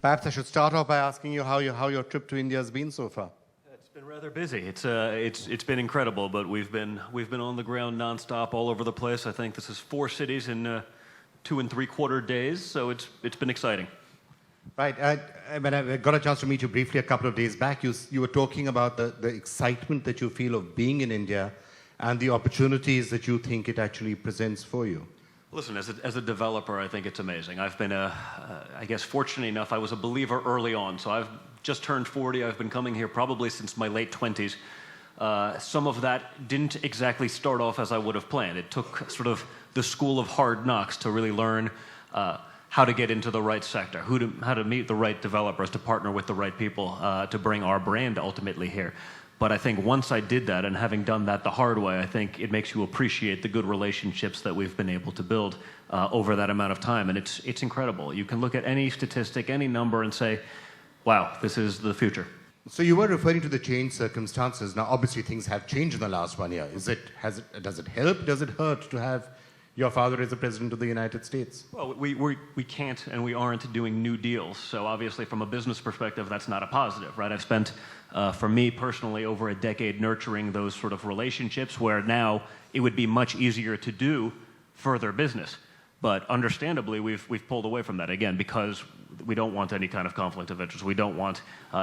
Perhaps I should start off by asking you how your trip to India has been so far. It's been rather busy. It's been incredible, but we've been on the ground nonstop all over the place. I think this is 4 cities in 2 3/4 days, so it's been exciting. Right. When I got a chance to meet you briefly a couple of days back, you were talking about the excitement that you feel of being in India and the opportunities that you think it actually presents for you. Listen, as a developer, I think it's amazing. I've been, I guess, fortunate enough. I was a believer early on, so I've just turned 40. I've been coming here probably since my late 20s. Some of that didn't exactly start off as I would have planned. It took sort of the school of hard knocks to really learn how to get into the right sector, how to meet the right developers, to partner with the right people, to bring our brand ultimately here. But I think once I did that, and having done that the hard way, I think it makes you appreciate the good relationships that we've been able to build over that amount of time. And it's incredible. You can look at any statistic, any number, and say, wow, this is the future. So you were referring to the changed circumstances. Now, obviously, things have changed in the last 1 year. Does it help? Does it hurt to have your father as the president of the United States? Well, we can't and we aren't doing new deals. So obviously, from a business perspective, that's not a positive, right? I've spent, for me personally, over a decade nurturing those sort of relationships where now it would be much easier to do further business. But understandably, we've pulled away from that, again, because we don't want any kind of conflict of interest. We don't want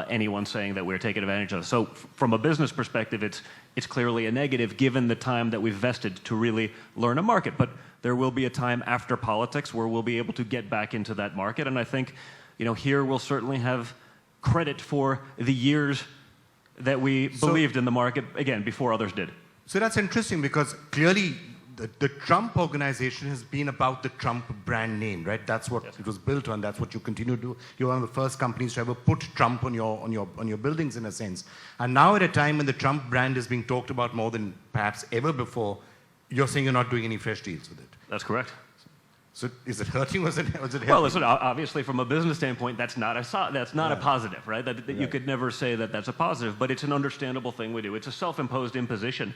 anyone saying that we're taking advantage of it. So from a business perspective, it's clearly a negative given the time that we've vested to really learn a market. But there will be a time after politics where we'll be able to get back into that market. And I think, here we'll certainly have credit for the years that we believed in the market, again, before others did. So that's interesting because clearly the Trump organization has been about the Trump brand name, right? That's what it was built on. That's what you continue to do. You're one of the first companies to ever put Trump on your buildings, in a sense. And now, at a time when the Trump brand is being talked about more than perhaps ever before, you're saying you're not doing any fresh deals with it. That's correct. So is it hurting? Was it helping? Well, listen, obviously, from a business standpoint, that's not a positive, right? That you could never say that that's a positive, but it's an understandable thing we do. It's a self-imposed imposition.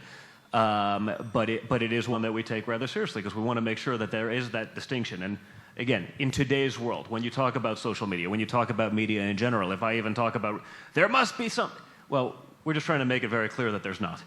But it is one that we take rather seriously because we want to make sure that there is that distinction. And again, in today's world, when you talk about social media, when you talk about media in general, if I even talk about there must be something, well, we're just trying to make it very clear that there's not.